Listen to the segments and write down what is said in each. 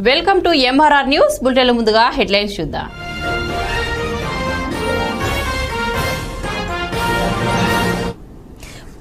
Welcome to MRR news bulletin. ముందుగా headlines చూద్దాం.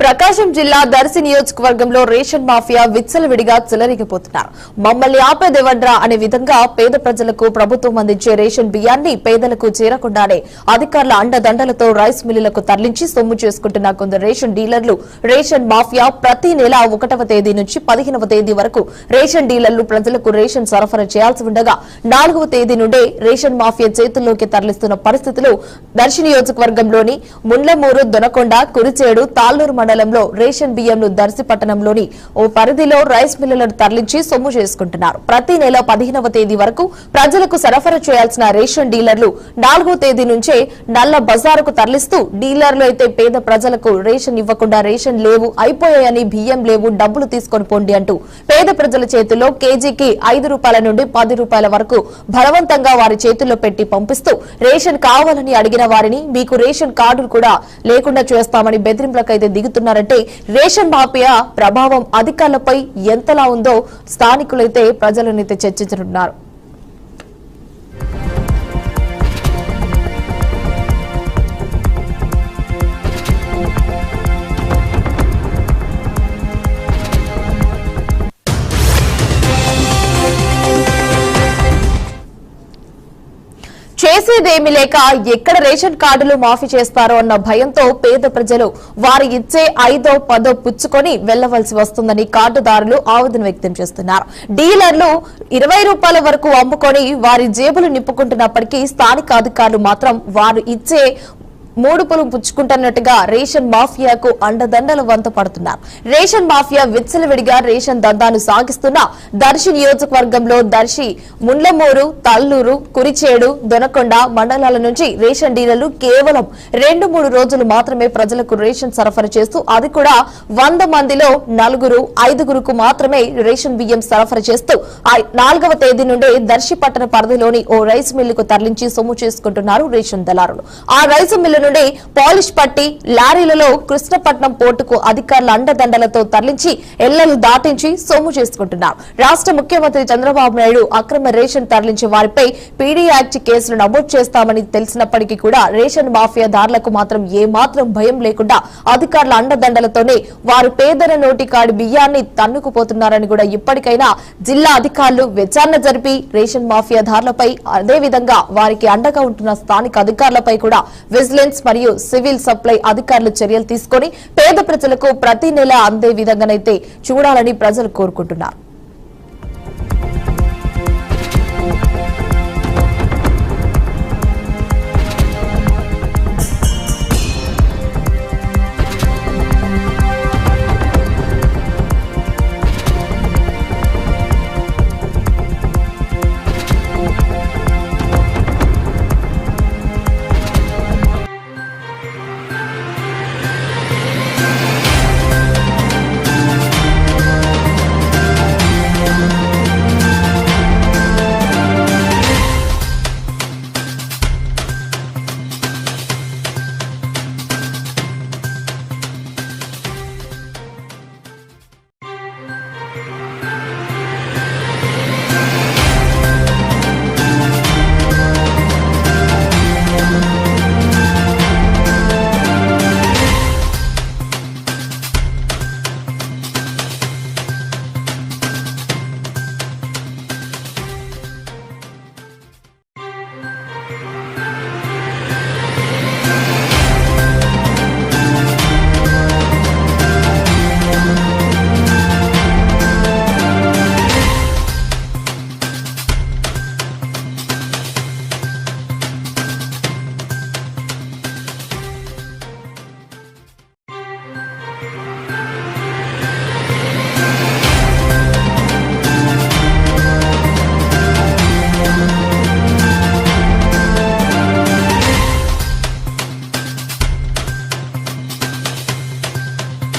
ప్రకాశం జిల్లా దర్శి నియోజకవర్గంలో రేషన్ మాఫియా విచ్చలవిడిగా చెలరిగిపోతున్నారు. మమ్మల్ని ఆపేదేవడ్రా అనే విధంగా పేద ప్రజలకు ప్రభుత్వం అందించే రేషన్ బియ్యాన్ని పేదలకు చేరకుండానే అధికారుల అండదండలతో రైస్ మిల్లులకు తరలించి సొమ్ము చేసుకుంటున్న కొందరు రేషన్ డీలర్లు, రేషన్ మాఫియా ప్రతి నెల 1వ తేదీ నుంచి 15వ తేదీ వరకు రేషన్ డీలర్లు ప్రజలకు రేషన్ సరఫరా చేయాల్సి ఉండగా 4వ తేదీ నుండే రేషన్ మాఫియా చేతుల్లోకి తరలిస్తున్న పరిస్థితులు దర్శి నియోజకవర్గంలోని ముండ్లమూరు, దొనకొండ, కురిచేడు, తాళ్లూరు మండలంలో రేషన్ బియ్యంను దర్శి పట్టణంలోని ఓ పరిధిలో రైస్ మిల్లులను తరలించి సొమ్ము చేసుకుంటున్నారు. ప్రతి నెల 15వ తేదీ వరకు ప్రజలకు సరఫరా చేయాల్సిన రేషన్ డీలర్లు 4వ తేదీ నుంచే నల్ల బజారుకు తరలిస్తూ డీలర్లు అయితే పేద ప్రజలకు రేషన్ ఇవ్వకుండా రేషన్ లేవు, అయిపోయాయని, బియ్యం లేవు, డబ్బులు తీసుకొని పోండి అంటూ పేద ప్రజల చేతుల్లో కేజీకి 5 రూపాయల నుండి 10 రూపాయల వరకు బలవంతంగా వారి చేతుల్లో పెట్టి పంపిస్తూ రేషన్ కావాలని అడిగిన వారిని మీకు రేషన్ కార్డులు కూడా లేకుండా చేస్తామని బెదిరింపులకైతే దిగుతున్నారంటే రేషన్ మాఫియా ప్రభావం అధికారులపై ఎంతలా ఉందో స్థానికులైతే ప్రజలనైతే చర్చించుతున్నారు. చేసేదేమీ లేక ఎక్కడ రేషన్ కార్డులు మాఫీ చేస్తారో అన్న భయంతో పేద ప్రజలు వారు ఇచ్చే 5ో 10ో పుచ్చుకొని వెళ్లవలసి వస్తుందని కార్డుదారులు ఆవేదన వ్యక్తం చేస్తున్నారు. డీలర్లు 20 రూపాయల వరకు అమ్ముకొని వారి జేబులు నింపుకుంటున్నప్పటికీ స్థానిక అధికారులు మాత్రం వారు ఇచ్చే 3 పొలం పుచ్చుకుంటున్నట్టుగా రేషన్ మాఫియాకు అండదండలు వంత పడుతున్నారు. రేషన్ మాఫియా విచ్చలవిడిగా రేషన్ దందాను సాగిస్తున్న దర్శి నియోజకవర్గంలో దర్శి, ముండ్లమూరు, తల్లూరు, కురిచేడు, దొనకొండ మండలాల నుంచి రేషన్ డీలర్లు కేవలం 2-3 రోజులు మాత్రమే ప్రజలకు రేషన్ సరఫరా చేస్తూ అది కూడా 100 మందిలో 4-5కు మాత్రమే రేషన్ బియ్యం సరఫరా చేస్తూ 4వ తేదీ నుండే దర్శి పట్టణ పరిధిలోని ఓ రైస్ మిల్లుకు తరలించి సొమ్ము చేసుకుంటున్నారు రేషన్ దళారులు. ఆ రైస్ మిల్లు నుండి పాలిష్ పట్టి లారీలలో కృష్ణపట్నం పోర్టుకు అధికారుల అండదండలతో తరలించి ఎల్లలు దాటించి సొమ్ము చేసుకుంటున్నారు. రాష్ట్ర ముఖ్యమంత్రి చంద్రబాబు నాయుడు అక్రమ రేషన్ తరలించే వారిపై పీడీ యాక్ట్ కేసులు నమోదు చేస్తామని తెలిసినప్పటికీ కూడా రేషన్ మాఫియాదారులకు మాత్రం ఏమాత్రం భయం లేకుండా అధికారుల అండదండలతోనే వారు పేదల నోటి కాడి బియ్యాన్ని తన్నుకుపోతున్నారని కూడా ఇప్పటికైనా జిల్లా అధికారులు విచారణ జరిపి రేషన్ మాఫియాదారులపై అదేవిధంగా వారికి అండగా ఉంటున్న స్థానిక అధికారులపై కూడా విజిలెన్స్ మరియు సివిల్ సప్లై అధికారులు చర్యలు తీసుకుని పేద ప్రజలకు ప్రతి నెల అందే విధంగానైతే చూడాలని ప్రజలు కోరుకుంటున్నారు.